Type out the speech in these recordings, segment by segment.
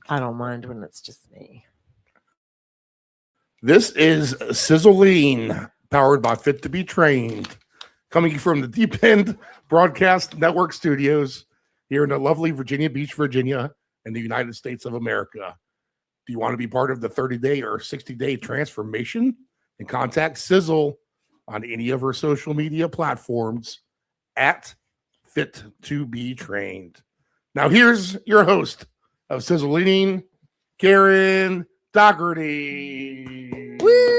I don't mind when it's just me. This is Sizzle, powered by Fit to Be Trained, coming from the Deep End Broadcast Network studios here in the lovely Virginia Beach, Virginia, in the United States of America. Do you want to be part of the 30-day or 60-day transformation? And contact Sizzle on any of her social media platforms at Fit to Be Trained. Now, here's your host of Sizzle, Karen Dougherty. Woo!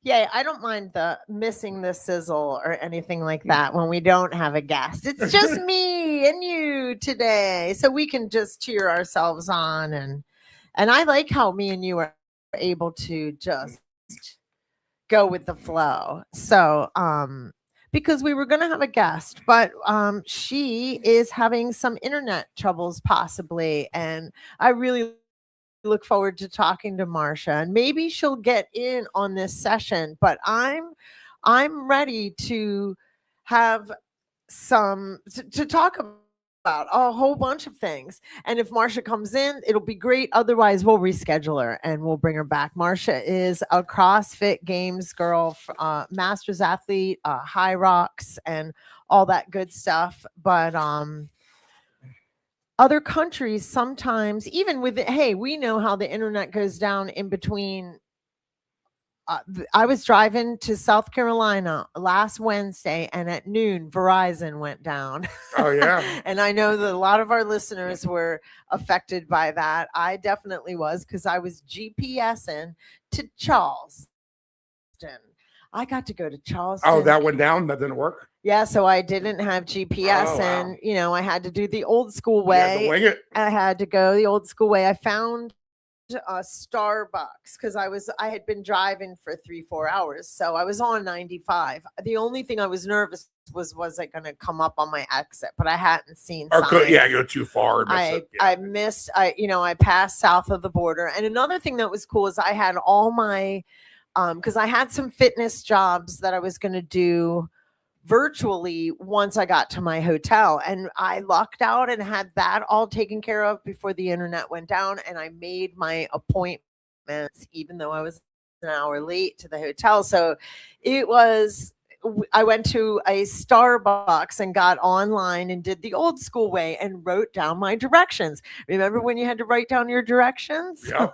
Yay, I don't mind the missing the sizzle or anything like that when we don't have a guest. It's just me and you today. So we can just cheer ourselves on, and I like how me and you are able to just go with the flow. So because we were going to have a guest, but she is having some internet troubles possibly, and I really look forward to talking to Marsha, and maybe she'll get in on this session. But I'm ready to have some to talk about a whole bunch of things. And if Marsha comes in, it'll be great. Otherwise, we'll reschedule her and we'll bring her back. Marsha is a CrossFit Games girl, masters athlete, high rocks, and all that good stuff. But other countries sometimes, even with it, hey, we know how the internet goes down in between. I was driving to South Carolina last Wednesday, and at noon, Verizon went down. Oh, yeah. And I know that a lot of our listeners were affected by that. I definitely was, because I was GPSing to Charleston. I got to go to Charleston. Oh, that went down? That didn't work? Yeah, so I didn't have GPS, and I had to do the old school way. You had to wing it. I had to go the old school way. I found a Starbucks because I had been driving for 3-4 hours, so I was on 95. The only thing I was nervous was it going to come up on my exit, but I hadn't seen signs. You're too far. I passed south of the border. And another thing that was cool is I had all my because I had some fitness jobs that I was going to do virtually once I got to my hotel, and I lucked out and had that all taken care of before the internet went down. And I made my appointments even though I was an hour late to the hotel. So I went to a Starbucks and got online and did the old school way and wrote down my directions. Remember when you had to write down your directions? Yeah.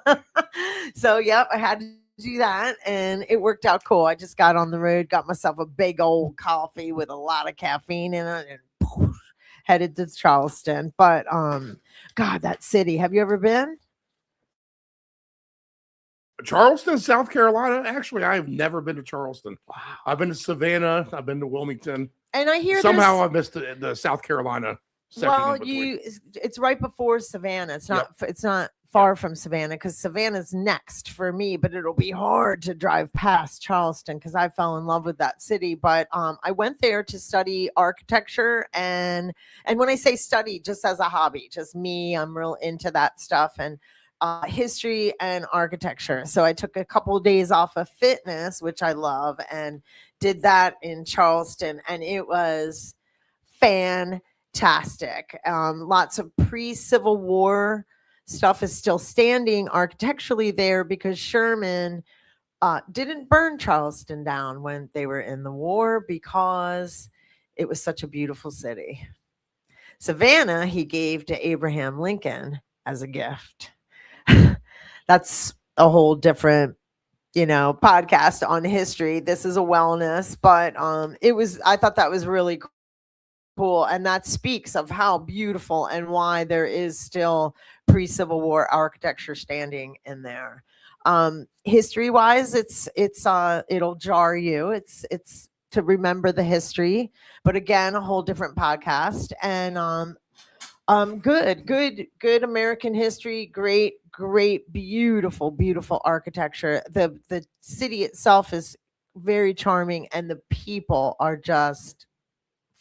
So I had to do that, and it worked out cool. I just got on the road, got myself a big old coffee with a lot of caffeine in it, and poof, headed to Charleston. But God, that city, have you ever been? Charleston, South Carolina? Actually, I've never been to Charleston. Wow. I've been to Savannah, I've been to Wilmington, and I hear somehow I missed the South Carolina section. Well, it's right before Savannah. It's not It's not far from Savannah, because Savannah's next for me, but it'll be hard to drive past Charleston because I fell in love with that city. But I went there to study architecture, and when I say study, just as a hobby, just me, I'm real into that stuff, and history and architecture. So I took a couple of days off of fitness, which I love, and did that in Charleston, and it was fantastic. Lots of pre-Civil War stuff is still standing architecturally there, because Sherman didn't burn Charleston down when they were in the war, because it was such a beautiful city. Savannah he gave to Abraham Lincoln as a gift. That's a whole different podcast on history. This is a wellness, but I thought that was really cool, and that speaks of how beautiful and why there is still pre-Civil War architecture standing in there. History wise, it'll jar you. It's to remember the history, but again, a whole different podcast. And good American history, great, beautiful architecture. The city itself is very charming, and the people are just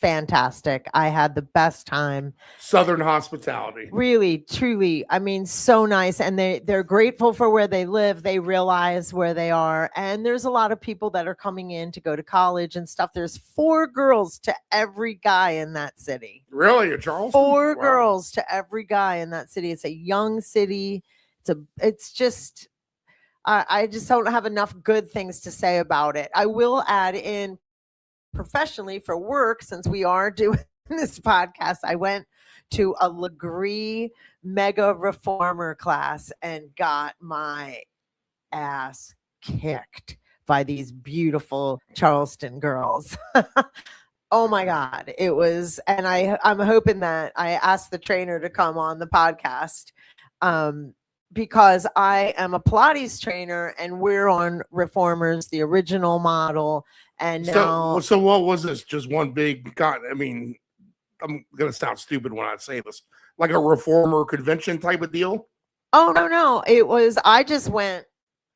fantastic. I had the best time. Southern hospitality. Really, truly. I mean, so nice. And they're grateful for where they live. They realize where they are. And there's a lot of people that are coming in to go to college and stuff. There's 4 girls to every guy in that city. Really? A Charleston? 4 Wow. girls to every guy in that city. It's a young city. It's just I just don't have enough good things to say about it. I will add in professionally for work, since we are doing this podcast, I went to a Legree mega reformer class and got my ass kicked by these beautiful Charleston girls. Oh my God. It was, and I'm hoping that I asked the trainer to come on the podcast. Because I am a Pilates trainer and we're on Reformers, the original model. And now, so what was this? Just one big, God, I mean, I'm going to sound stupid when I say this, like a reformer convention type of deal? oh, no. It was, I just went,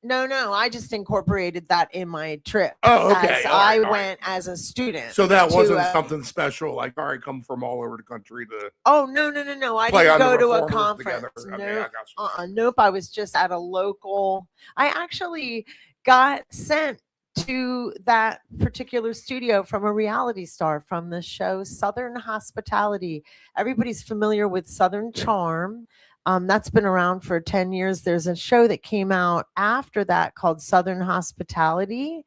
no, I just incorporated that in my trip. Oh, okay. As All right, I all right. went as a student. So that to wasn't something special, like, all right, come from all over the country to Oh, no. I play didn't on the go to a Reformers conference. together. Okay, I got you. Nope. I was just at a local. I actually got sent to that particular studio from a reality star from the show Southern Hospitality. Everybody's familiar with Southern Charm. That's been around for 10 years. There's a show that came out after that called Southern Hospitality.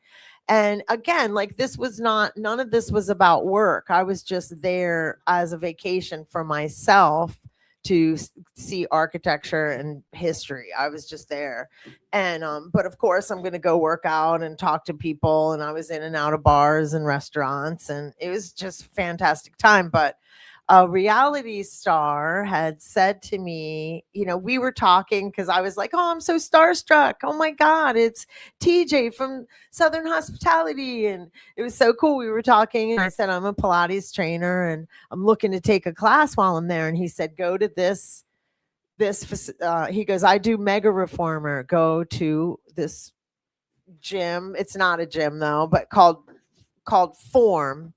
And again, like none of this was about work. I was just there as a vacation for myself to see architecture and history. I was just there. And, but of course I'm going to go work out and talk to people. And I was in and out of bars and restaurants, and it was just a fantastic time. But a reality star had said to me, we were talking because I was like, oh, I'm so starstruck. Oh my God, it's TJ from Southern Hospitality. And it was so cool. We were talking and I said, I'm a Pilates trainer and I'm looking to take a class while I'm there. And he said, go to this, he goes, I do mega reformer. Go to this gym. It's not a gym though, but called Form.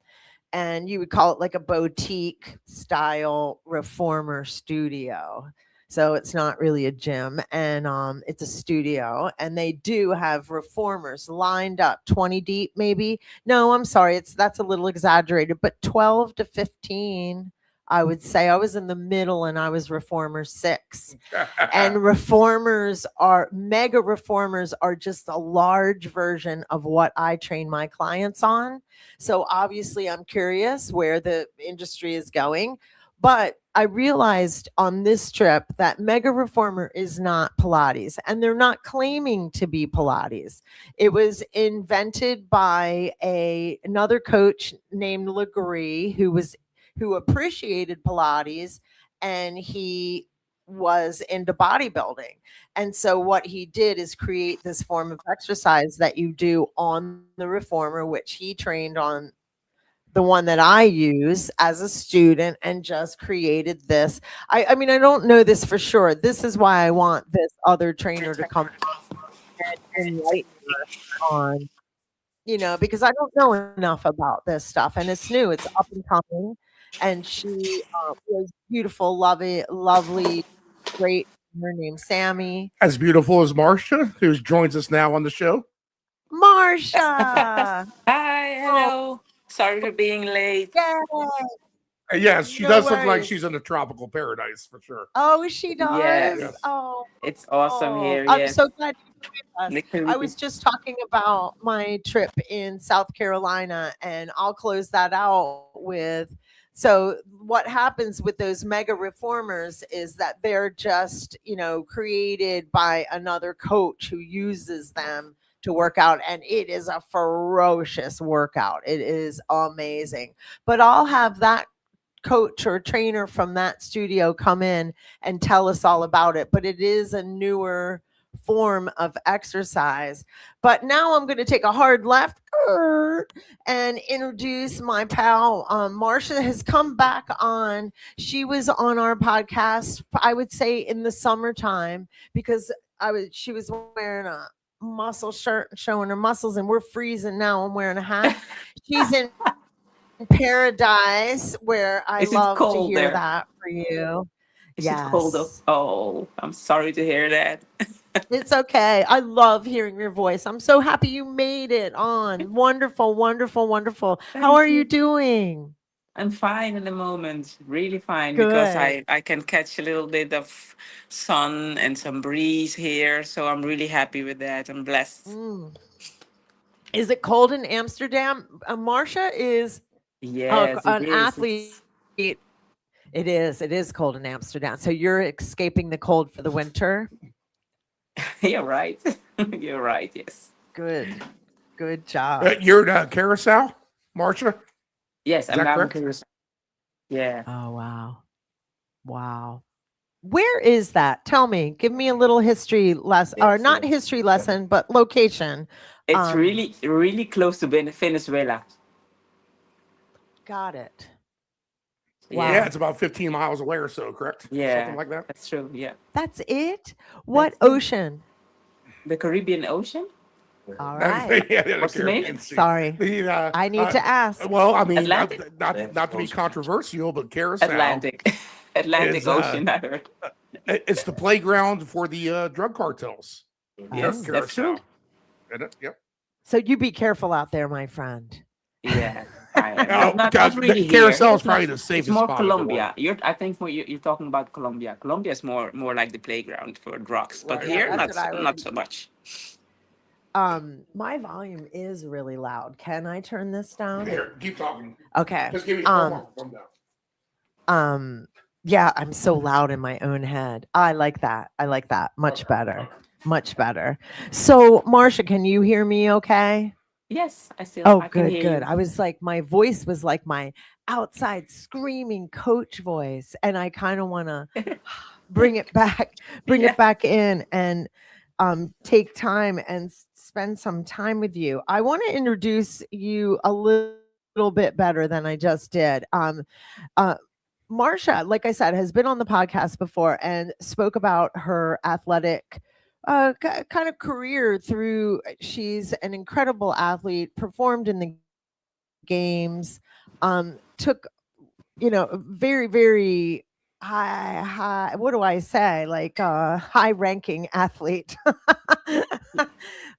And you would call it like a boutique style reformer studio. So it's not really a gym, and it's a studio, and they do have reformers lined up 20 deep, maybe. No, I'm sorry. That's a little exaggerated, but 12 to 15, I would say. I was in the middle and I was reformer 6. And mega reformers are just a large version of what I train my clients on. So obviously I'm curious where the industry is going, but I realized on this trip that mega reformer is not Pilates, and they're not claiming to be Pilates. It was invented by another coach named Legree who appreciated Pilates, and he was into bodybuilding. And so what he did is create this form of exercise that you do on the reformer, which he trained on the one that I use as a student, and just created this. I mean, I don't know this for sure. This is why I want this other trainer to come and enlighten us on, because I don't know enough about this stuff, and it's new, it's up and coming. And she was beautiful, lovely, great. Her name's Sammy. As beautiful as Marcia, who joins us now on the show. Marcia. Hi, hello. Sorry for being late. Yay. Yes, she No does look like worries. she's in a tropical paradise for sure. Oh, she does. Yes. Oh, It's awesome here. I'm Yes. so glad you joined us. Nick can- I was just talking about my trip in South Carolina, and I'll close that out with. So what happens with those mega reformers is that they're just, created by another coach who uses them to work out, and it is a ferocious workout. It is amazing. But I'll have that coach or trainer from that studio come in and tell us all about it. But it is a newer form of exercise. But now I'm going to take a hard left and introduce my pal. Marcia has come back on. She was on our podcast, I would say, in the summertime, because she was wearing a muscle shirt showing her muscles, and we're freezing now. I'm wearing a hat. She's in paradise where I Is it love to cold hear there? that for you. Is it cold? Yes. Oh, I'm sorry to hear that. It's okay. I love hearing your voice. I'm so happy you made it on. Wonderful, wonderful, wonderful. How are Thank you you. doing? I'm fine in the moment, really fine, because Good. I can catch a little bit of sun and some breeze here. So I'm really happy with that. I'm blessed. Mm. Is it cold in Amsterdam? Marcia is Yes, it an is. athlete. It is. It is cold in Amsterdam. So you're escaping the cold for the winter. You're right. You're right. Yes. Good. Good job. You're at Carousel, Marcia. Yes, Is I'm that now in correct? Curacao. Yeah. Oh, wow. Wow. Where is that? Tell me. Give me a little history lesson, or Yes, not yes. history lesson, but location. It's Um, really, really close to Venezuela. got it. Yeah. Yeah, Wow. it's about 15 miles away or so, correct? Something Yeah. like that. That's true. Yeah. That's it? What That's it. ocean? The Caribbean Ocean. All That's right. yeah, the What's the name? Caribbean Sea. Sorry. The, I need to ask. well, I mean, Atlantic. not to be controversial, but Carousel Atlantic. Atlantic is Ocean, I heard. it's the playground for the drug cartels. Yes, Oh. that's true. Carousel. Isn't it? Yep. So you be careful out there, my friend. Yeah, I am. Oh, But not really here. Carousel Here is it's not. probably the It's safest more spot in the world. Colombia. I think you're talking about Colombia. Colombia is more like the playground for drugs. But Right, Yeah, here, right, that's right. what I would. not so much. My volume is really loud. Can I turn this down? Here, keep talking. Okay. Just give me one down. Um, yeah, I'm so loud in my own head. I like that. I like that. Much better. Much better. So, Marcia, can you hear me okay? Yes, Oh, I can good, hear good. you. I was like, my voice was like my outside screaming coach voice. And I kind of want to bring it back, bring Yeah. it back in and take time and spend some time with you. I want to introduce you a little bit better than I just did. Uh, Marsha, like I said, has been on the podcast before and spoke about her athletic kind of career through. She's an incredible athlete, performed in the games, took very, very high, what do I say? Like high ranking athlete.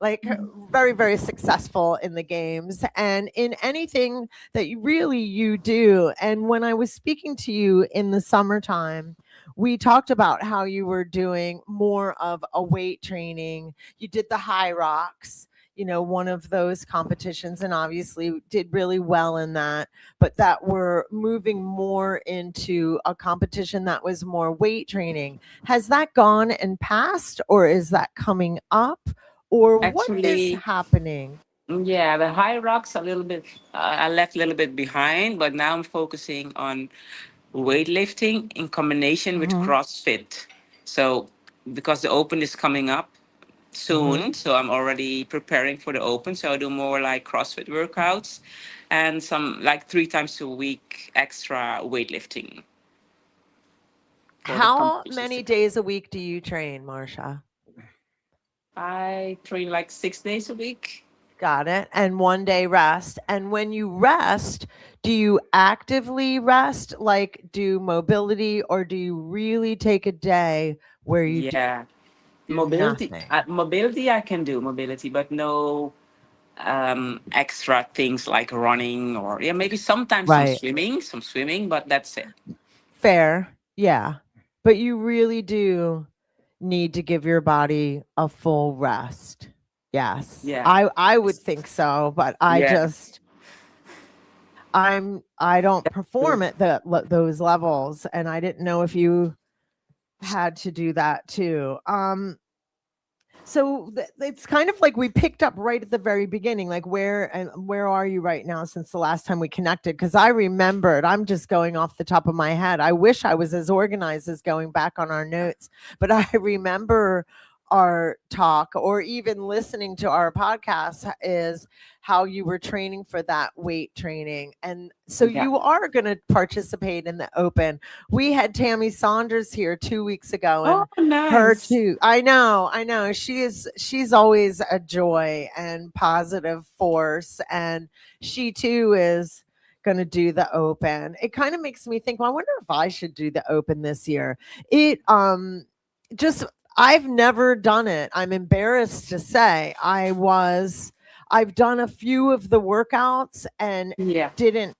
Like very, very successful in the games and in anything that you do. And when I was speaking to you in the summertime, we talked about how you were doing more of a weight training. You did the high rocks, one of those competitions, and obviously did really well in that, but that we're moving more into a competition that was more weight training. Has that gone and passed, or is that coming up, or what is Actually, happening? yeah, the high rocks a little bit. I left a little bit behind, but now I'm focusing on weightlifting in combination with Hmm. CrossFit. So because the Open is coming up Hmm. soon, so I'm already preparing for the Open. So I do more like CrossFit workouts and some like 3 times a week extra weightlifting for the How competitions to many come. days a week do you train, Marsha? I train like 6 days a week. Got it. And 1 day rest. And when you rest, do you actively rest, like do mobility, or do you really take a day where you Yeah, do nothing? mobility I can do mobility, but no extra things like running or yeah, maybe sometimes Right. some swimming, but that's it. Fair. Yeah. But you really do need to give your body a full rest. Yes. Yeah, I would think so, but yeah. I don't perform at those levels, and I didn't know if you had to do that too. So it's kind of like we picked up right at the very beginning, like where are you right now since the last time we connected? Because I remembered, I'm just going off the top of my head. I wish I was as organized as going back on our notes, but I remember our talk or even listening to our podcast is how you were training for that weight training. And so Yeah. you are going to participate in the Open. We had Tammy Saunders here 2 weeks ago, and Oh, her nice. too. I know. She's always a joy and positive force. And she too is going to do the open. It kind of makes me think, well, I wonder if I should do the open this year. It just I've never done it. I'm embarrassed to say I've done a few of the workouts and Yeah. didn't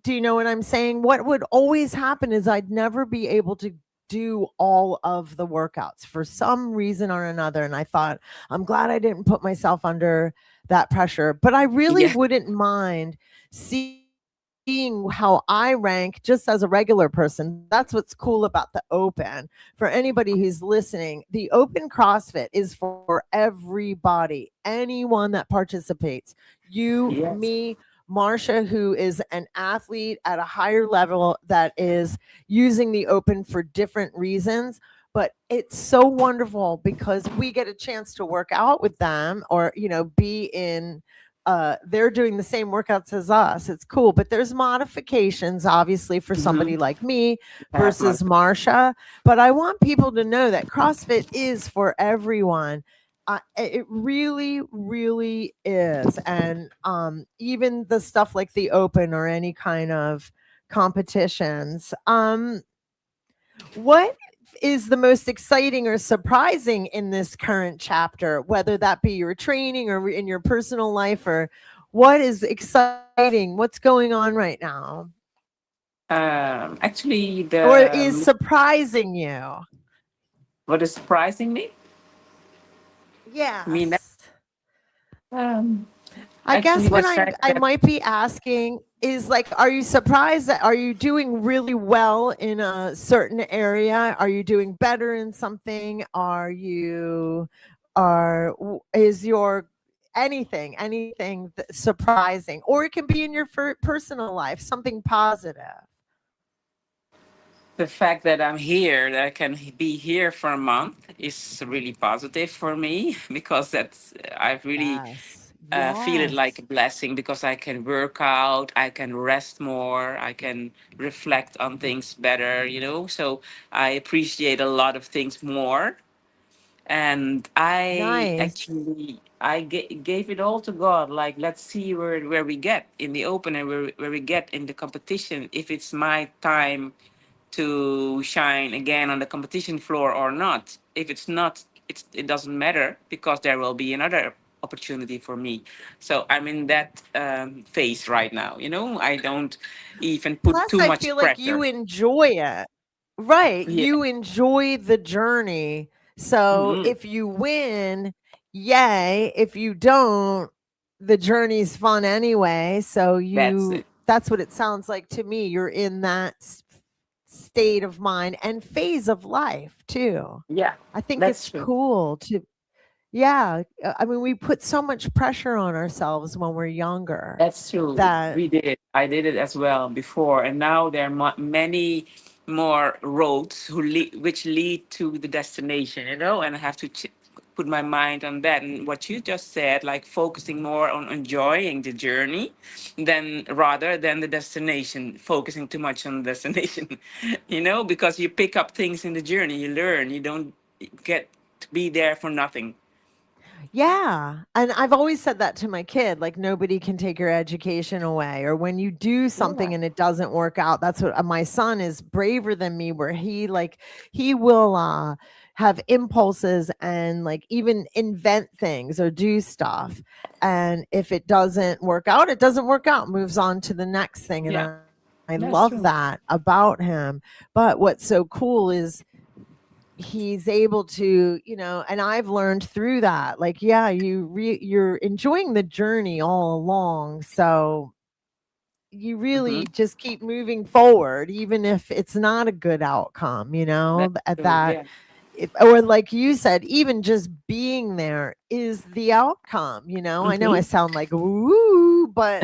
do you know what I'm saying? What would always happen is I'd never be able to do all of the workouts for some reason or another. And I thought, I'm glad I didn't put myself under that pressure. But I really Yeah. wouldn't mind seeing how I rank just as a regular person. That's what's cool about the open. For anybody who's listening, the open CrossFit is for everybody, anyone that participates. You, Yes. me, Marsha, who is an athlete at a higher level that is using the open for different reasons. But it's so wonderful because we get a chance to work out with them or, be in they're doing the same workouts as us. It's cool, but there's modifications obviously for somebody Mm-hmm. like me Have versus modification. Marsha. But I want people to know that CrossFit is for everyone. It really, really is. And even the stuff like the open or any kind of competitions. What is the most exciting or surprising in this current chapter, whether that be your training or in your personal life, or what is exciting? What's going on right now? Actually, Or is surprising you? what is surprising me? I mean, Yes. um, I actually, guess the what fact I that might be asking is like, are you surprised that are you doing really well in a certain area? Are you doing better in something? Is your anything surprising, or it can be in your personal life, something positive. the fact that I'm here, that I can be here for a month, is really positive for me because I've really Yes. feel it like Yes. a blessing because I can work out, I can rest more, I can reflect on things better, So I appreciate a lot of things more. And I Nice. actually gave it all to God. Like, let's see where we get in the open and where we get in the competition. If it's my time to shine again on the competition floor or not. If it's not, it doesn't matter because there will be another opportunity for me. So I'm in that phase right now. I don't even put Plus, too I much feel like you pressure. enjoy it. Right. Yeah. You enjoy the journey. So Hmm. if you win, yay. If you don't, the journey's fun anyway. So That's it. that's what it sounds like to me. You're in that state of mind and phase of life too. Yeah, I think that's it's true. cool to, yeah. I mean, we put so much pressure on ourselves when we're younger That's true. that We did it. I did it as well before, and now there are many more roads which lead to the destination. And I have to put my mind on that. And what you just said, like focusing more on enjoying the journey, than rather than the destination. Focusing too much on the destination, because you pick up things in the journey. You learn. You don't get to be there for nothing. yeah, and I've always said that to my kid, like nobody can take your education away, or when you do Yeah. something and it doesn't work out. That's what my son is braver than me, where he will have impulses and like even invent things or do stuff. And if it doesn't work out, it doesn't work out, moves on to the next thing. And Yeah, I that's love true. that about him. But what's so cool is he's able to, and I've learned through that, like, yeah, you're enjoying the journey all along, so you Hmm. really just keep moving forward even if it's not a good outcome, That's at true. that Yeah. or like you said, even just being there is the outcome. I know I Hmm. sound like woo, but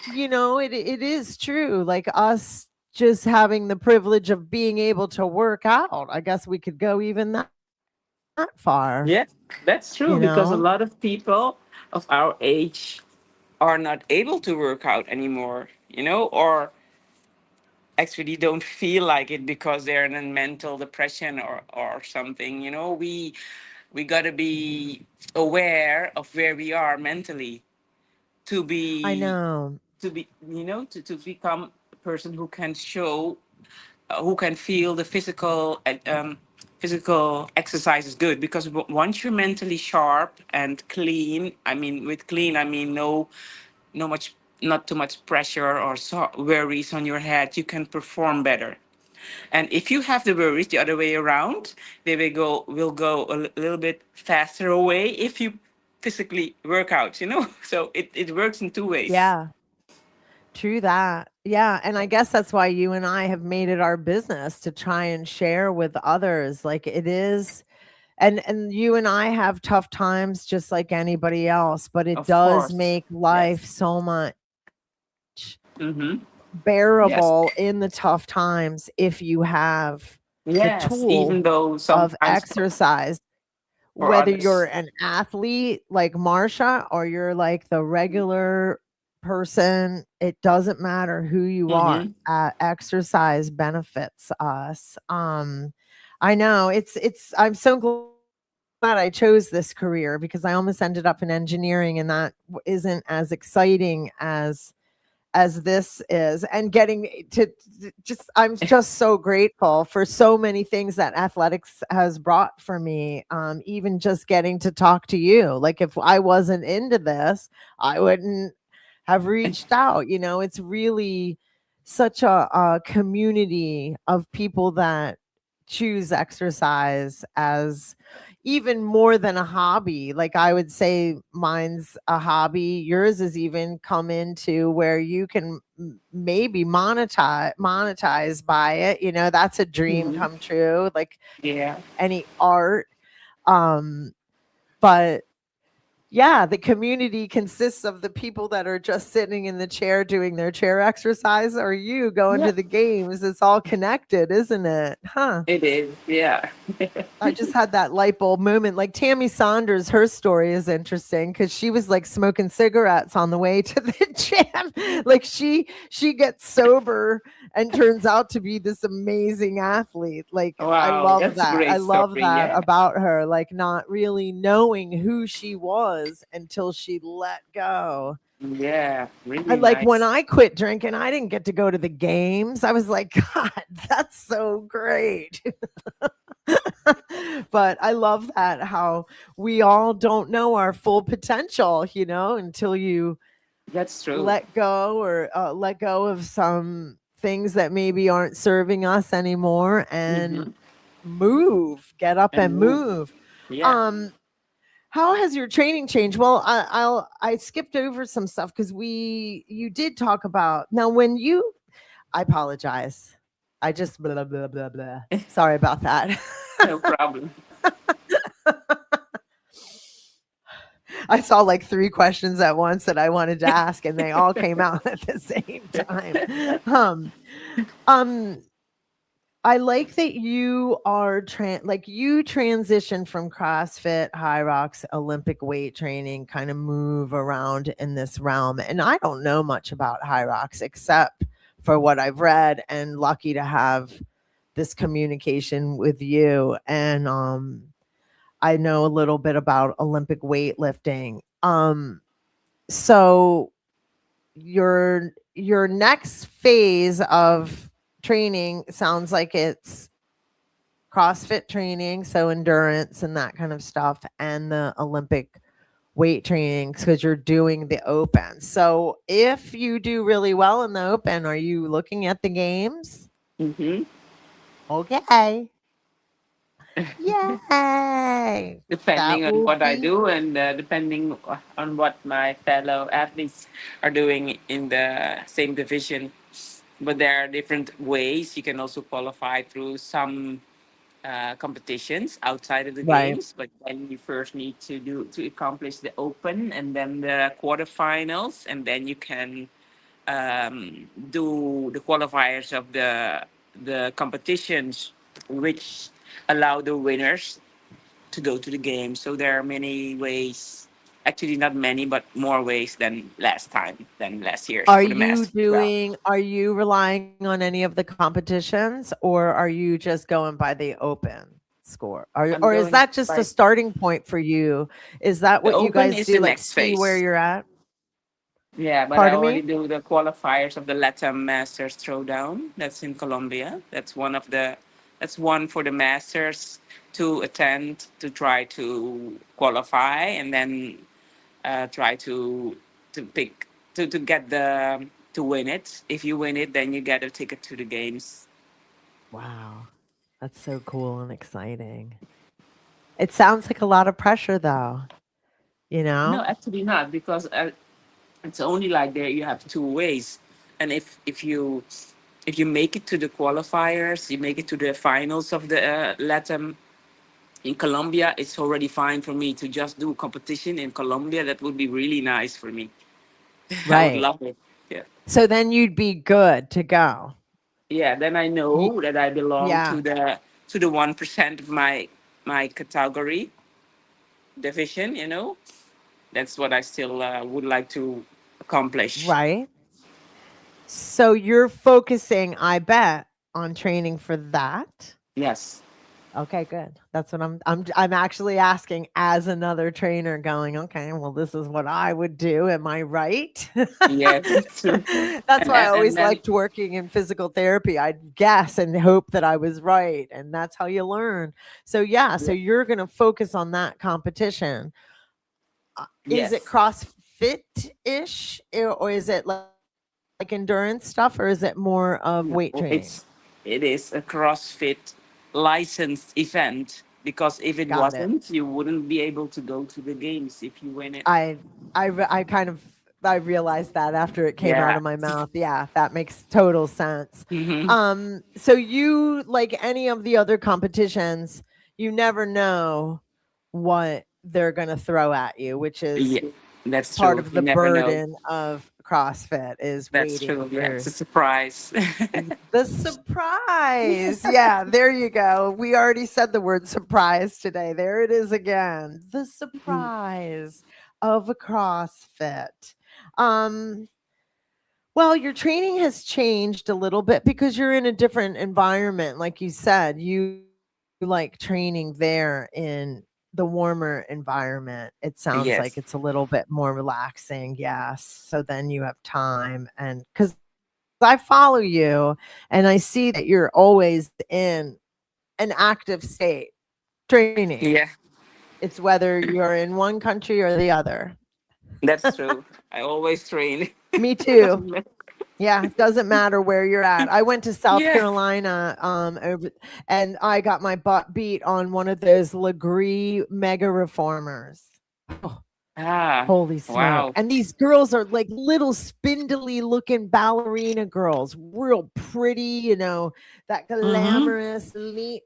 it is true. Like us just having the privilege of being able to work out. I guess we could go even that far, Yeah, that's true you because a know? lot of people of our age are not able to work out anymore, or actually don't feel like it because they're in a mental depression or something. We got to be aware of where we are mentally to I be know. to be, to become a person who can show, who can feel the physical exercise is good, because once you're mentally sharp and clean, I mean, with clean, I mean no much, not too much pressure or worries on your head, you can perform better. And if you have the worries the other way around, they will go a little bit faster away if you physically work out, So it works in two ways. Yeah. True that. Yeah, and I guess that's why you and I have made it our business to try and share with others. Like it is, and you and I have tough times just like anybody else, but it Of does course. make Yes. life so much Mm-hmm. Yes. bearable in the tough times if you have the Yes. tool Even though of sometimes exercise, for whether you're others. an athlete like Marsha or you're like the regular person, it doesn't matter who you are. Mm-hmm. Exercise benefits us. I know I'm so glad I chose this career because I almost ended up in engineering, and that isn't as exciting as this is, and getting to just I'm just so grateful for so many things that athletics has brought for me, even just getting to talk to you. Like if I wasn't into this, I wouldn't have reached out. It's really such a community of people that choose exercise as even more than a hobby. Like I would say mine's a hobby. Yours is even come into where you can maybe monetize by it. That's a dream Mm-hmm. come true. Like Yeah. any art. Um, but yeah, the community consists of the people that are just sitting in the chair doing their chair exercise, or you going Yeah. to the games. It's all connected, isn't it? Huh. It is. Yeah. I just had that light bulb moment. Like Tammy Saunders, her story is interesting because she was like smoking cigarettes on the way to the gym. Like she gets sober and turns out to be this amazing athlete. Like I Wow, love that's a that. I great love story. that Yeah. about her. Like not really knowing who she was until she let go. Yeah. Really And like when nice. I quit drinking, I didn't get to go to the games. I was like, God, that's so great. But I love that how we all don't know our full potential, until you That's true. let go or let go of some things that maybe aren't serving us anymore and Mm-hmm. get up And and move. move. Yeah. Um, how has your training changed? Well, I skipped over some stuff because you did talk about now when you. I apologize. I just blah blah blah blah. Sorry about that. No problem. I saw like 3 questions at once that I wanted to ask, and they all came out at the same time. Um, um, I like that you are like you transition from CrossFit, High Rocks, Olympic weight training, kind of move around in this realm. And I don't know much about High Rocks except for what I've read, and lucky to have this communication with you. And I know a little bit about Olympic weightlifting. So your next phase of training sounds like it's CrossFit training, so endurance and that kind of stuff, and the Olympic weight training because you're doing the open. So if you do really well in the open, are you looking at the games? Mm-hmm. Okay. Yay. Depending That on will what I be do, and depending on what my fellow athletes are doing in the same division. But there are different ways. You can also qualify through some competitions outside of the right. games, but then you first need to accomplish the open and then the quarterfinals, and then you can do the qualifiers of the competitions, which allow the winners to go to the game. So there are many ways. Actually, not many, but more ways than last year's for the Masters as well. Are you relying on any of the competitions, or are you just going by the open score? I'm Or is going that just a by starting point for you? Is that the what you open guys is do? the Like next see where phase. you're at? Yeah, but I Pardon already me? do the qualifiers of the Latam Masters Throwdown. That's in Colombia. That's one for the Masters to attend to try to qualify and then try to pick to get the to win it. If you win it, then you get a ticket to the games. Wow. That's so cool and exciting. It sounds like a lot of pressure though, you No, know? actually not, because it's only like there you have two ways, and if you make it to the qualifiers, you make it to the finals of the Latam in Colombia, it's already fine for me to just do competition in Colombia. That would be really nice for me. I would Right. love it. Yeah. So then you'd be good to go. Yeah, then I Ye- know that I belong Yeah. to the 1% of my category division, you know. That's what I still would like to accomplish. Right. So you're focusing, I bet, on training for that. Yes. Okay, good. That's what I'm actually asking as another trainer going, okay, well, this is what I would do. Am I right? Yes. That's true. That's why I And always then liked working in physical therapy. I'd guess and hope that I was right. And that's how you learn. So yeah, so yeah, you're gonna focus on that competition. Is it yes. CrossFit-ish or is it like endurance stuff or is it more of No, weight training? it is a CrossFit licensed event, because if it Got it. wasn't, you wouldn't be able to go to the games if you win it. I I kind of I realized that after it came out Yeah. of my mouth. Yeah, that makes total sense. Hmm. So you like any of the other competitions, you never know what they're going to throw at you, which is Yeah, that's part true. of You the never know. burden of CrossFit is That's waiting true. Yeah, it's for a surprise. the surprise. Yeah, there you go. We already said the word surprise today. There it is again. The surprise of a CrossFit. Um, well, your training has changed a little bit because you're in a different environment. Like you said, you like training there in the warmer environment. It sounds like Yes. it's a little bit more relaxing. Yes. So then you have time and because I follow you and I see that you're always in an active state training. Yeah, It's whether you're in one country or the other. that's true. I always train. Me It too. doesn't matter. Yeah, it doesn't matter where you're at. I went to South Yeah. Carolina and I got my butt beat on one of those Legree mega reformers. Oh, Ah, holy smoke. wow. And these girls are like little spindly looking ballerina girls, real pretty, that Mm-hmm. glamorous, lean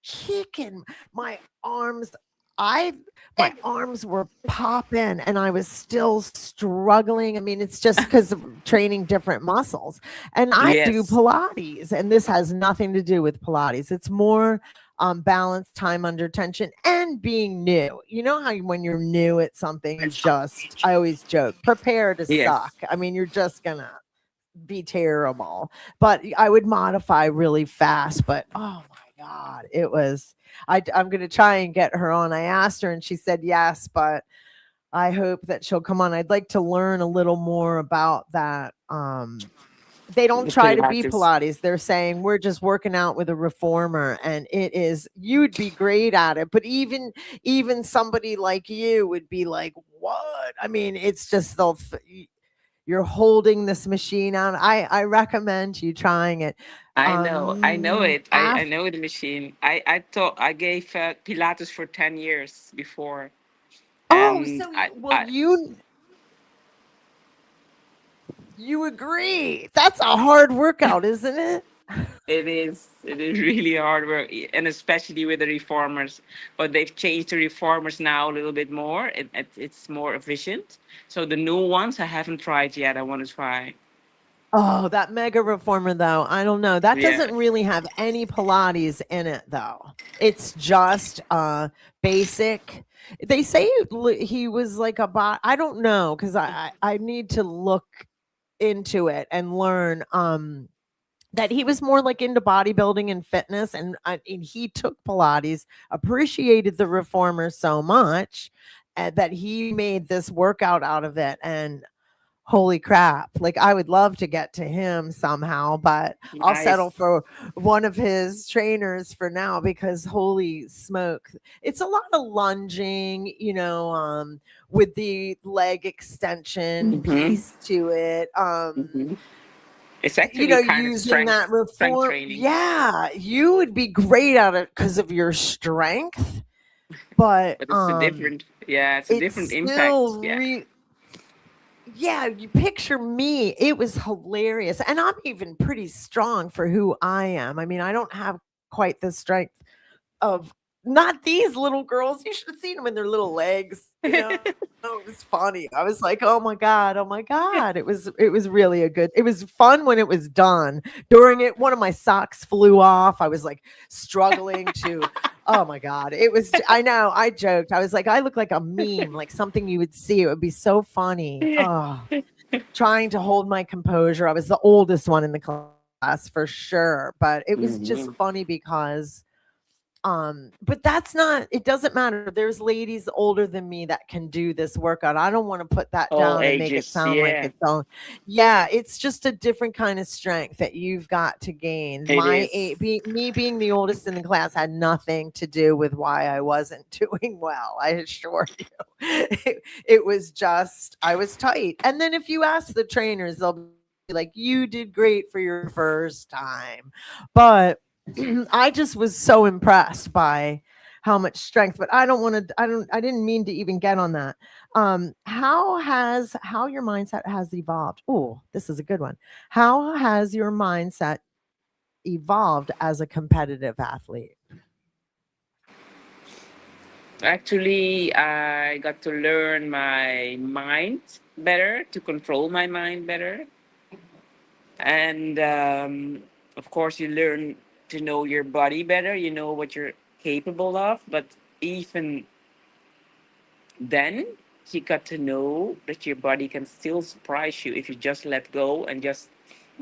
chicken. My arms, I my arms were popping and I was still struggling. I mean, it's just because of training different muscles. And I do Yes. Pilates, and this has nothing to do with Pilates. It's more balance, time under tension, and being new. You know how when you're new at something, I always joke, prepare to suck. Yes. I mean, you're just gonna be terrible. But I would modify really fast. But oh my God, it was. I'm going to try and get her on. I asked her and she said yes, but I hope that she'll come on. I'd like to learn a little more about that. They don't The try to be Pilates. Pilates. They're saying we're just working out with a reformer, and it is you'd be great at it. But even somebody like you would be like, what? I mean, it's just you're holding this machine on. I recommend you trying it. I know it. I After know the machine. I thought I gave Pilates for 10 years before, oh, and so you agree? That's a hard workout, isn't it? it is really hard work, and especially with the reformers. But they've changed the reformers now a little bit more. It's more efficient. So the new ones I haven't tried yet. I want to try. Oh, that mega reformer though, I don't know. That Yeah. doesn't really have any Pilates in it though. It's just basic. They say he was like a bot. I don't know because I need to look into it and learn that he was more like into bodybuilding and fitness and he took Pilates, appreciated the reformer so much that he made this workout out of it and holy crap. Like I would love to get to him somehow, but I'll settle Nice. for one of his trainers for now because holy smoke. It's a lot of lunging, with the leg extension Mm-hmm. piece to it. Mm-hmm. It's actually kind of Using that strength reform. training, Yeah, you would be great at it because of your strength, but but it's a different, yeah, it's a it's different impact. still Yeah. yeah, you picture me. It was hilarious. And I'm even pretty strong for who I am. I mean, I don't have quite the strength of not these little girls. You should have seen them in their little legs. It was funny. I was like, "Oh my god, oh my god." It was really it was fun when it was done. During it, one of my socks flew off. I was like struggling to oh my god. I know, I joked. I was like, I look like a meme, like something you would see. It would be so funny. Oh, trying to hold my composure. I was the oldest one in the class for sure, but it was just Hmm. funny because but that's not it doesn't matter. There's ladies older than me that can do this workout. I don't want to put that All down and make it ages. sound like Yeah, it's all yeah, it's just a different kind of strength that you've got to gain. it is. Me being the oldest in the class had nothing to do with why I wasn't doing well. I assure you. It was just I was tight. And then if you ask the trainers, they'll be like, you did great for your first time. But I just was so impressed by how much strength, but I didn't mean to even get on that. How your mindset has evolved? Oh, this is a good one. How has your mindset evolved as a competitive athlete? Actually, I got to learn my mind better, to control my mind better. And of course, you learn to know your body better, you know what you're capable of. But even then, you got to know that your body can still surprise you if you just let go and just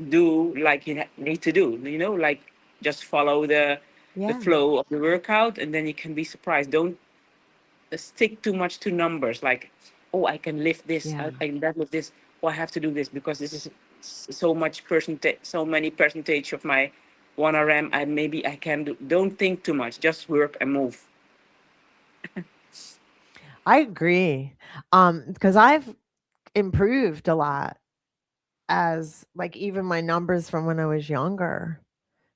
do like you need to do, like just follow the Yeah. flow of the workout, and then you can be surprised. Don't stick too much to numbers like, oh, I can lift this, Yeah. I can deadlift this, oh, I have to do this because this is so much percentage, so many percentage of my 1 RM. Maybe I can do. Don't think too much, just work and move. I agree. Because I've improved a lot as like even my numbers from when I was younger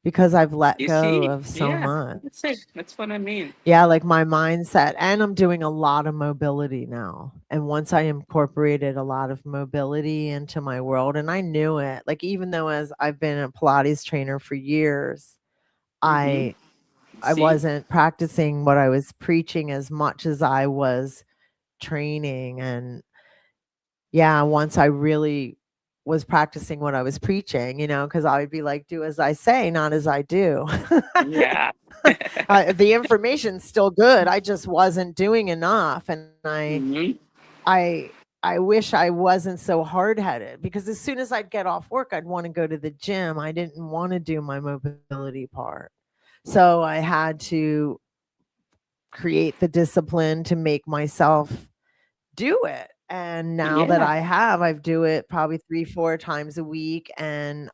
because I've let You go see, of so yeah, much. that's it, that's what I mean. Yeah, like my mindset, and I'm doing a lot of mobility now. And once I incorporated a lot of mobility into my world, and I knew it, like even though as I've been a Pilates trainer for years, Mm-hmm. I See. wasn't practicing what I was preaching as much as I was training. And yeah, once I really was practicing what I was preaching, because I would be like, do as I say, not as I do. Yeah. The information's still good. I just wasn't doing enough, and Hmm. I I wish I wasn't so hard-headed because as soon as I'd get off work, I'd want to go to the gym. I didn't want to do my mobility part. So I had to create the discipline to make myself do it. And now that Yeah. I do it probably 3, 4 times a week, and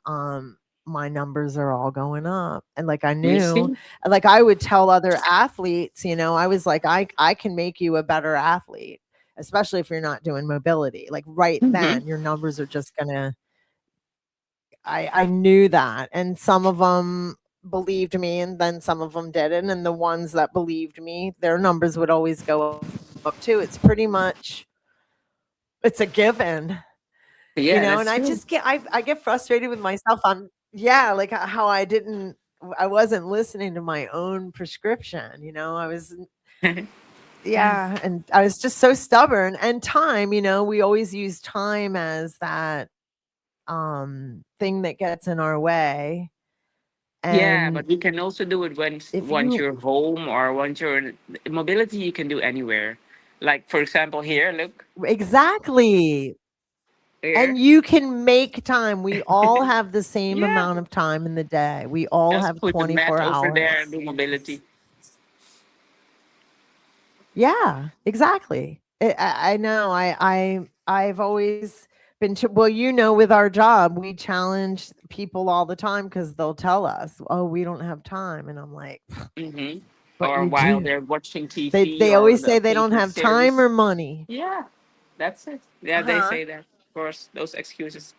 my numbers are all going up. And like I You knew, see. like I would tell other athletes, I was like, I can make you a better athlete, especially if you're not doing mobility. Like right Hmm. then, your numbers are just gonna I knew that. And some of them believed me, and then some of them didn't. And the ones that believed me, their numbers would always go up too. It's pretty much it's a given, Yeah, and that's I true. just I get frustrated with myself on yeah, like how I wasn't listening to my own prescription. I was yeah, and I was just so stubborn. And time, we always use time as that thing that gets in our way. Yeah, And but you can also do it if once you you're home, or once you're mobility. You can do anywhere. Like for example, here, look exactly. And here. you can make time. We all have the same Yeah, amount of time in the day. We all just have put the mat 24 over there and hours. do mobility. Yeah, exactly. I know. I've always Well, with our job, we challenge people all the time because they'll tell us, "Oh, we don't have time," and I'm like, Hmm. "But Or you while do." they're watching They TV they or always the say they don't occasional have time series. or money. Yeah, that's it. Yeah, they Huh? say that. Of course, those excuses.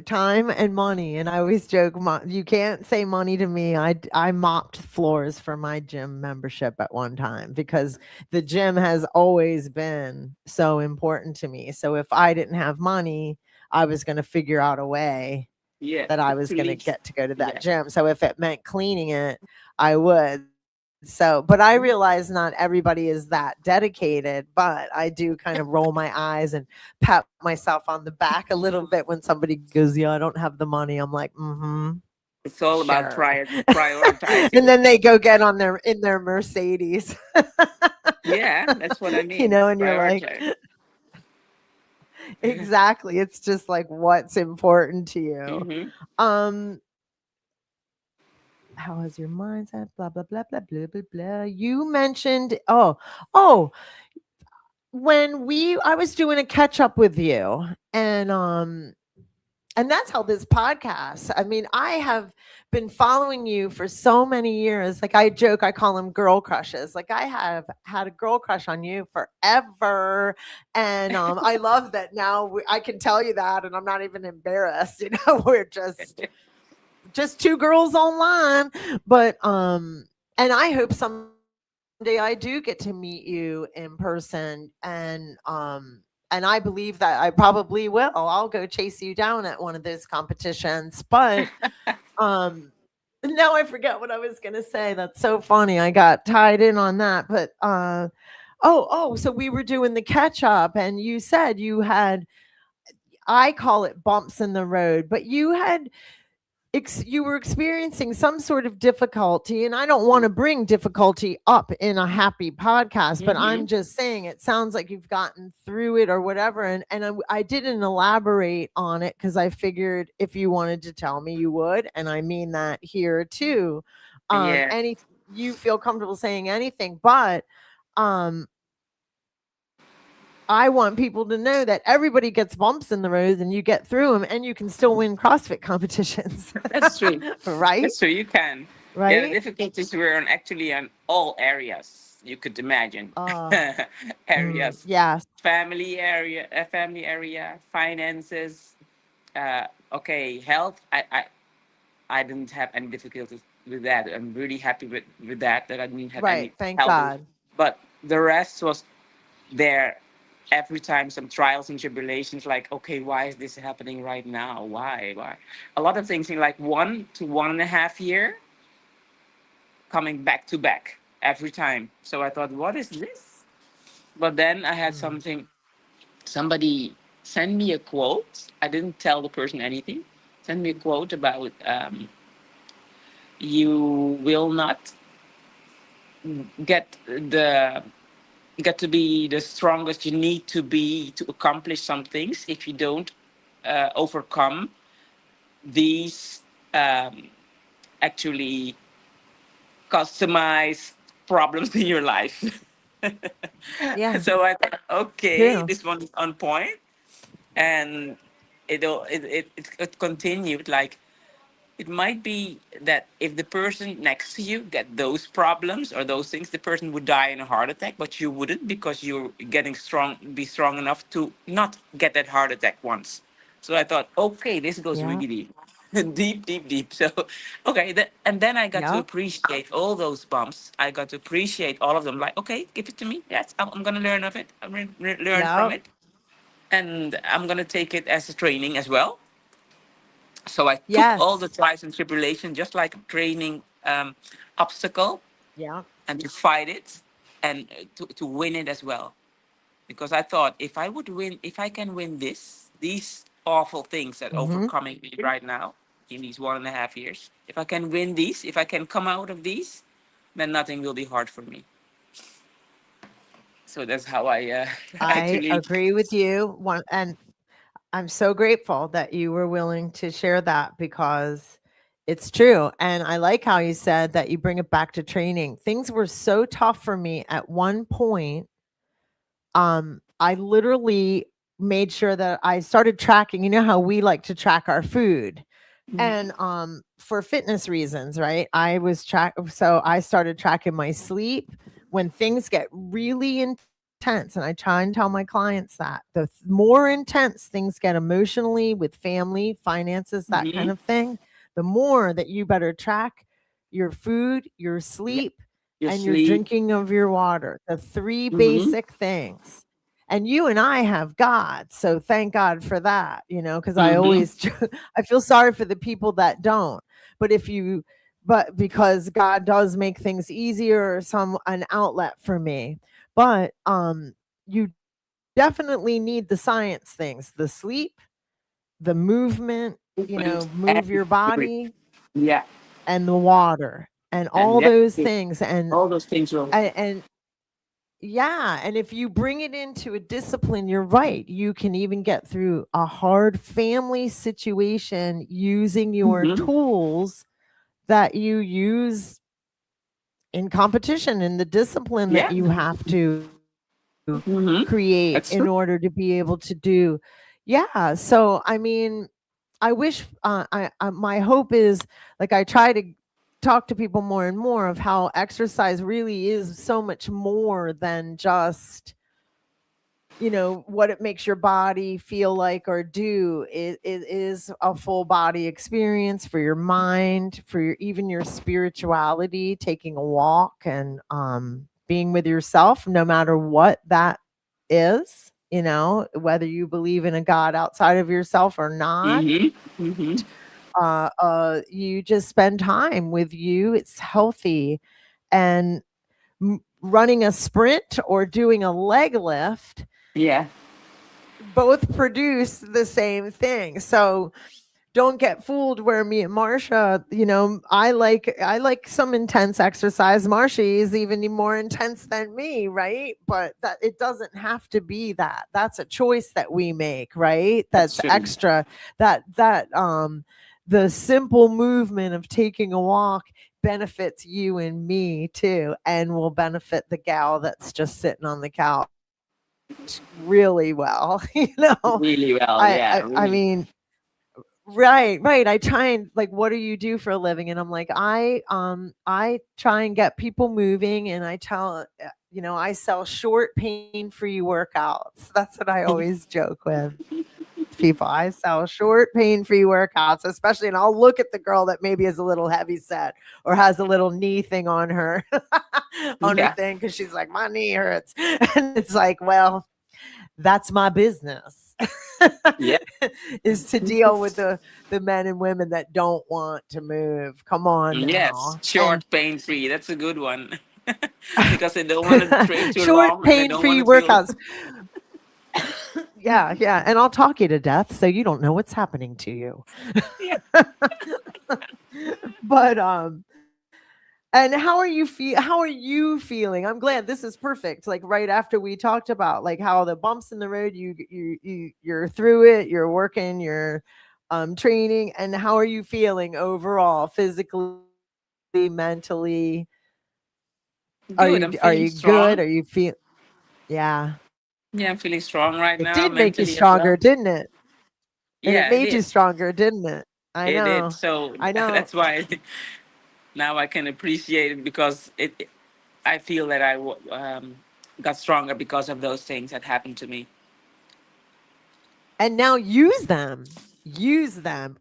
Time and money, and I always joke, you can't say money to me. I mopped floors for my gym membership at one time because the gym has always been so important to me. So if I didn't have money, I was going to figure out a way Yeah, that I was to going to leave. get to go to that Yeah. gym. So if it meant cleaning it, I would. So, but I realize not everybody is that dedicated, but I do kind of roll my eyes and pat myself on the back a little bit when somebody goes, "Yeah, I don't have the money." I'm like, "Mm-hmm, It's all about sure." And prioritizing. then they go get on their Mercedes. Yeah, that's what I mean. And you're like, Prioritize. exactly. It's just like what's important to you. Hmm. Um, how is your mindset? Blah blah blah blah blah blah blah. You mentioned, oh, when I was doing a catch up with you, and that's how this podcast. I mean, I have been following you for so many years. Like I joke, I call them girl crushes. Like I have had a girl crush on you forever, and I love that now. I can tell you that, and I'm not even embarrassed. We're just two girls online, but and I hope someday I do get to meet you in person, and I believe that I probably will. I'll go chase you down at one of those competitions. But um now I forget what I was going to say. That's so funny. I got tied in on that. But so we were doing the catch up, and you said you had, I call it bumps in the road, but you were experiencing some sort of difficulty, and I don't want to bring difficulty up in a happy podcast, but I'm Hmm. just saying it sounds like you've gotten through it or whatever. And I didn't elaborate on it because I figured if you wanted to tell me, you would, and I mean that here too. Yeah. Any You feel comfortable saying anything, but um I want people to know that everybody gets bumps in the road and you get through them and you can still win CrossFit competitions. That's true. Right? That's true. You can. Yeah, the Right? difficulties were actually on all areas you could imagine. Oh, Areas, yes. family area, finances. Okay, health. I didn't have any difficulties with that. I'm really happy with that. That I didn't have Right. any Thank health. God. But the rest was there every time, some trials and tribulations, like, okay, why is this happening right now? Why a lot of things in like 1 to 1.5 year coming back to back every time. So I thought, what is this? But then I had Mm. somebody send me a quote. I didn't tell the person anything. Send me a quote about, you will not get the get to be the strongest you need to be to accomplish some things if you don't overcome these, actually customized problems in your life. Yeah. So I thought, okay, True. this one is on point, and it continued like, it might be that if the person next to you get those problems or those things, the person would die in a heart attack, but you wouldn't, because you're getting strong, be strong enough to not get that heart attack once. So I thought, okay, this goes Yeah. really deep, deep, deep, deep. So, okay, and then I got to Yep. appreciate all those bumps. I got to appreciate all of them. Like, okay, give it to me. Yes, I'm gonna learn of it. I'm gonna learn from Yep. it, and I'm gonna take it as a training as well. So I took all the Yes. trials and tribulations just like a training, obstacle, Yeah. and to fight it, and to win it as well. Because I thought, if I would win, if I can win these awful things that Hmm. overcoming me right now in these 1.5 years, if I can win these, if I can come out of these, then nothing will be hard for me. So that's how I, I actually. agree with you. And I'm so grateful that you were willing to share that because it's true. And I like how you said that you bring it back to training. Things were so tough for me at one point. I literally made sure that I started tracking. You know how we like to track our food, Mhm. and for fitness reasons, right? So I started tracking my sleep when things get really intense, and I try and tell my clients that the more intense things get emotionally with family, finances, that kind Mhm. of thing, the more that you better track your food, your Yeah. sleep, Your and your sleep. drinking of your water. The three Mhm. basic things. And you and I have God, so thank God for that, because I Mhm. always I feel sorry for the people that don't. But because God does make things easier, or an outlet for me. But you definitely need the science things, the sleep, the movement, Movement move and your spirit. body, Yeah. and the water, and And all yeah, those things. and all those things will. and yeah, and if you bring it into a discipline, you're right. You can even get through a hard family situation using your Mhm. tools that you use in competition, in the discipline that Yeah. you have to Mhm. create That's in true. order to be able to do. Yeah. So, I mean, I wish, my hope is, like, I try to talk to people more and more of how exercise really is so much more than just what it makes your body feel like or do. It is a full body experience for your mind, for even your spirituality, taking a walk, and being with yourself, no matter what that is, whether you believe in a God outside of yourself or not. Mhm. Mhm. You just spend time with you. It's healthy. And running a sprint or doing a leg lift Yeah. both produce the same thing. So don't get fooled where me and Marsha, I like some intense exercise. Marsha is even more intense than me, right? But that it doesn't have to be that. That's a choice that we make, right? That's That's true. extra. The simple movement of taking a walk benefits you and me too, and will benefit the gal that's just sitting on the couch really well. Really well. I, Yeah. I I Really. mean, right, right. I try and, like, what do you do for a living? And I'm like, I try and get people moving, and I sell short pain-free workouts. That's what I always joke with people. I sell short pain-free workouts, especially, and I'll look at the girl that maybe is a little heavy set or has a little knee thing on her on her Yeah. thing, because she's like, my knee hurts. And it's like, well, that's my business. Yeah. Is to deal with the men and women that don't want to move. Come on Yes. now. And Short, pain free. That's a good one. Because they don't want to train too short long and they don't want pain-free to feel. workouts. Yeah, yeah. And I'll talk you to death so you don't know what's happening to you. Yeah. But and how are you feeling? I'm glad this is perfect. Like, right after we talked about, like, how the bumps in the road, you're through it, you're working, you're training, and how are you feeling overall, physically, mentally? Are Good. you I'm are feeling you good? strong. Are you feel Yeah. Yeah, I'm feeling strong right It now, did make you mentally as stronger, well. didn't it? And it Yeah, it made you did. stronger, didn't it? I It did. know. So I know. that's why now I can appreciate it because I feel that got stronger because of those things that happened to me. And now use them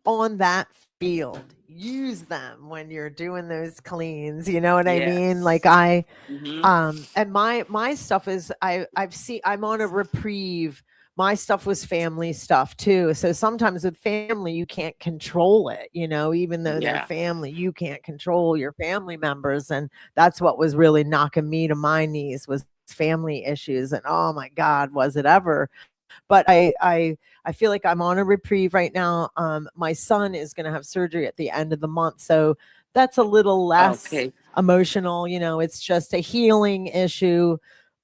on that field, use them when you're doing those cleans, you know what I mean? Like, Yes. Mm-hmm. and my stuff is, I've seen, I'm on a reprieve. My stuff was family stuff too, so sometimes with family you can't control it, even though they're Yeah. family, you can't control your family members. And that's what was really knocking me to my knees, was family issues. And oh my god, was it ever. But I feel like I'm on a reprieve right now. My son is going to have surgery at the end of the month, so that's a little less Okay. emotional. It's just a healing issue.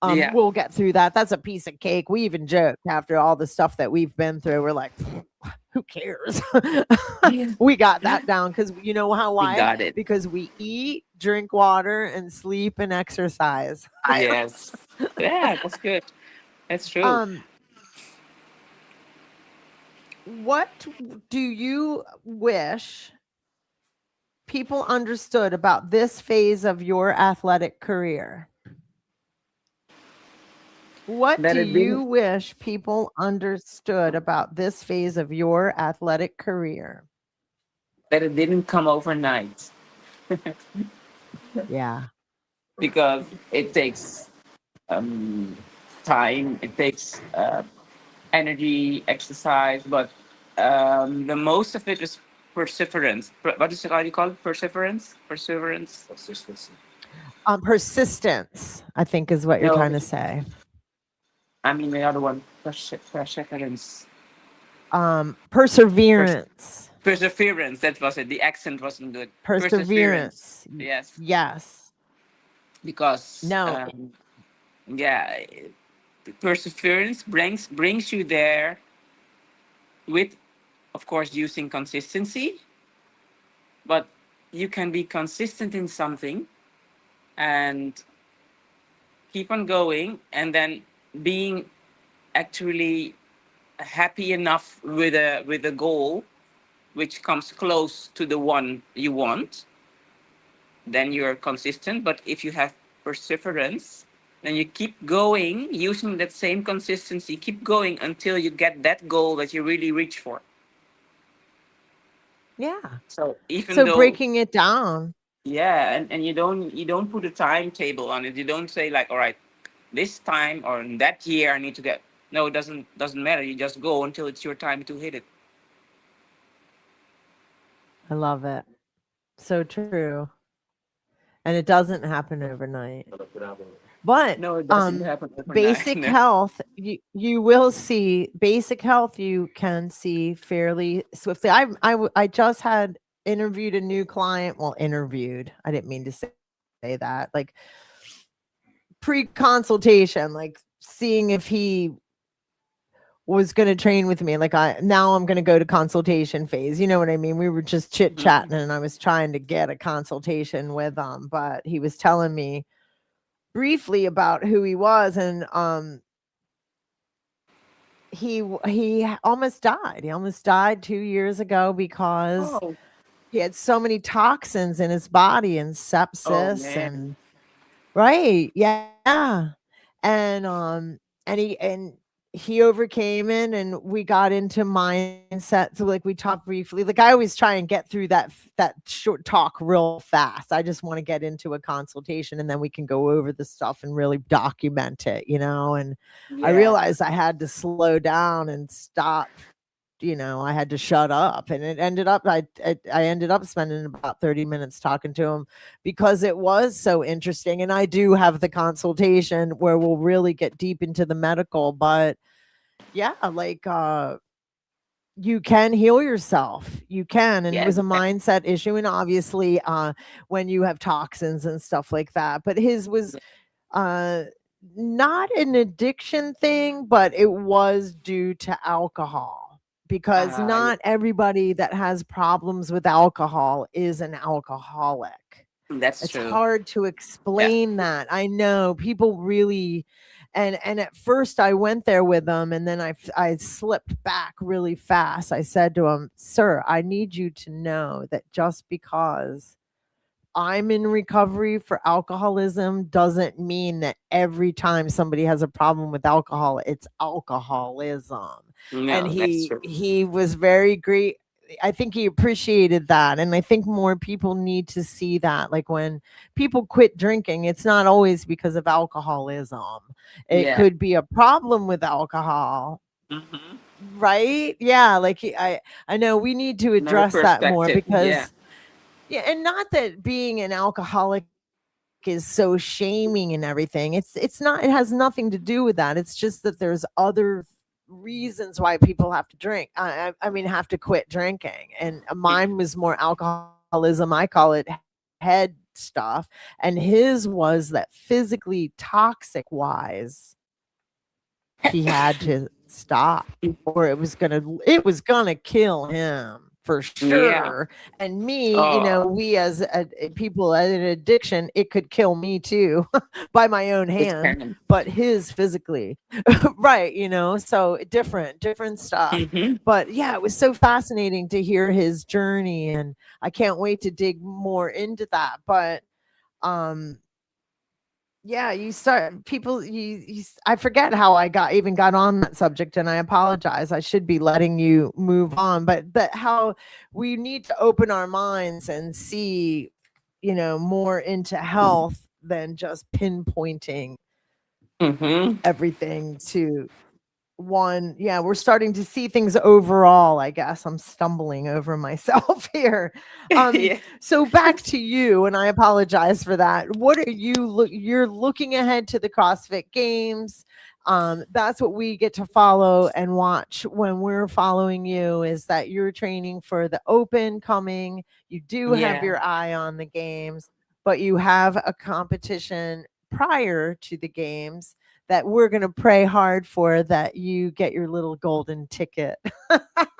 Yeah. We'll get through that. That's a piece of cake. We even joked after all the stuff that we've been through. We're like, who cares? Yeah. We got that down, because you know how We why? got it. Because we eat, drink water, and sleep and exercise. Yes. Yeah, that's good. That's true. Um, What do you wish people understood about this phase of your athletic career? What That do it you didn't wish people understood about this phase of your athletic career? come overnight Yeah. because it takes um, time. It takes energy, exercise, but the most of it is perseverance. What is it? How do you call it? Perseverance. Perseverance. Persistence, I think, is what you're No, trying to say. I mean the other one. Perseverance. Pers- Perseverance. perseverance. That was it. The accent wasn't good. Perseverance. Perseverance. Yes, Yes. because No. yeah, perseverance brings you there with, of course, using consistency. But you can be consistent in something and keep on going, and then being actually happy enough with a goal which comes close to the one you want, then you're consistent. But if you have perseverance, then you keep going using that same consistency, keep going until you get that goal that you really reach for. Yeah. So even So though, breaking it down. yeah, and you don't put a timetable on it. You don't say like, all right, this time or in that year I need to get. No, it doesn't matter. You just go until it's your time to hit it. I love it. So true. And it doesn't happen overnight. But No, it doesn't happen overnight. basic No. health, you will see basic health you can see fairly swiftly. I just had interviewed a new client. Well, interviewed. I didn't mean to say that. Like pre-consultation, like seeing if he was going to train with me. Like now I'm going to go to consultation phase. You know what I mean? We were just chit Mhm. chatting and I was trying to get a consultation with him, but he was telling me briefly about who he was, and he almost died. He almost died 2 years ago because Oh, he had so many toxins in his body and oh sepsis man. and right. Yeah. And he overcame it and we got into mindset. So like we talked briefly. Like I always try and get through that short talk real fast. I just want to get into a consultation and then we can go over the stuff and really document it, and I Yeah. realized I had to slow down and stop. I had to shut up, and it ended up I ended up spending about 30 minutes talking to him because it was so interesting. And I do have the consultation where we'll really get deep into the medical, but yeah, like you can heal yourself. You can, and it Yeah. was a mindset issue. And obviously, when you have toxins and stuff like that, but his was uh not an addiction thing, but it was due to alcohol, because Yeah. not everybody that has problems with alcohol is an alcoholic. That's It's true. hard to Yeah. explain that. I know people really, and at first I went there with them, and then I slipped back really fast. I said to him, "Sir, I need you to know that just because I'm in recovery for alcoholism doesn't mean that every time somebody has a problem with alcohol, it's alcoholism." And No, that's he true. he was very great. I think he appreciated that. And I think more people need to see that. Like when people quit drinking, it's not always because of alcoholism. It Yeah. could be a problem with alcohol. Hmm. Right? Yeah. Like I know we need to Another address that more perspective. Yeah. because yeah, and not that being an alcoholic is so shaming and everything. It's not, it has nothing to do with that. It's just that there's other reasons why people have to drink. I mean have to quit drinking. And mine was more alcoholism. I call it head stuff. And his was that physically toxic wise, he had to stop or it was gonna kill him. for Yeah. sure. And me, Oh, we as people at an addiction, it could kill me too by my own it hand, can. but his physically, right? So different stuff. Mm-hmm. But yeah, it was so fascinating to hear his journey, and I can't wait to dig more into that. But um yeah, you start people I forget how I got on that subject, and I apologize. I should be letting you move on, but that how we need to open our minds and see, more into health than just pinpointing Mm-hmm. everything to one. Yeah, we're starting to see things overall. I guess I'm stumbling over myself here. Yeah. So back to you, and I apologize for that. What are you're looking ahead to the CrossFit Games? That's what we get to follow and watch when we're following you, is that you're training for the Open coming. You do have Yeah. your eye on the games, but you have a competition prior to the games that we're going to pray hard for, that you get your little golden ticket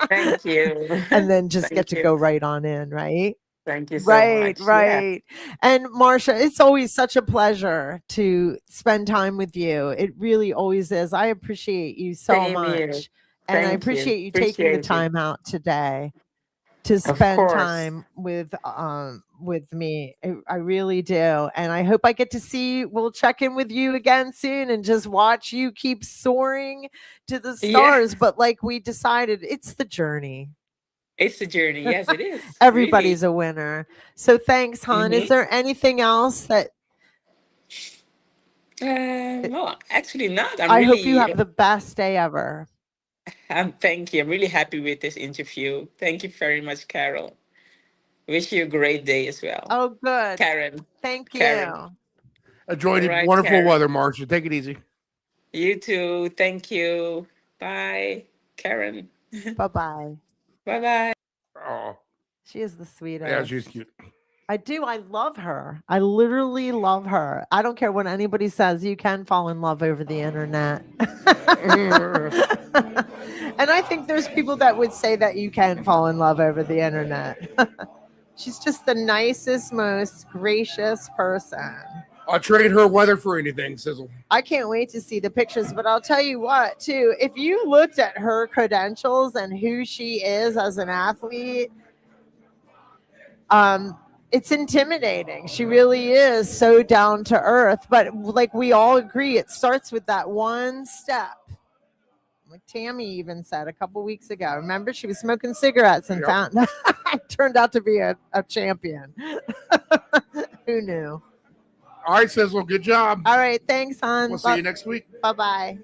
Thank you. and then just get Thank to you. go right on in, right? Thank you so Right, much. Yeah. right. And Marcia, it's always such a pleasure to spend time with you. It really always is. I appreciate you so Same here. much. And I Thank you. appreciate you taking the Appreciate it. time out today to Of spend course. time with me. I really do. And I hope I get to see, we'll check in with you again soon and just watch you keep soaring to the Yeah. stars. But like we decided, it's the journey. It's a journey. Yes, it is. Really. Everybody's a winner. So thanks, hon. Is Mm-hmm. there anything else that No, actually not. I'm I hope you really, have the best day ever? thank you. I'm really happy with this interview. Thank you very much, Carol. Wish you a great day as well. Oh, good. Karen. Thank Karen. you. Enjoy All the right, wonderful Karen. weather, Marcia. Take it easy. You too. Thank you. Bye, Karen. Bye bye. Bye bye. Oh, She is the yeah, she's sweetest. cute. I do. I love her. I literally love her. I don't care what anybody says. You can fall in love over the internet. And I think there's people that would say that you can fall in love over the internet. She's just the nicest, most gracious person. I'll trade her weather for anything, Sizzle. I can't wait to see the pictures, but I'll tell you what, too, if you looked at her credentials and who she is as an athlete, it's intimidating. She really is so down to earth, but like we all agree, it starts with that one step. Like Tammy even said a couple weeks ago. Remember, she was smoking cigarettes and Yep. found turned out to be a champion. Who knew? All right, Sizzle. Good job. All right, thanks, hon. We'll see you next week. Bye bye.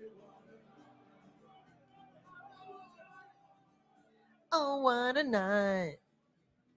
Oh, what a night.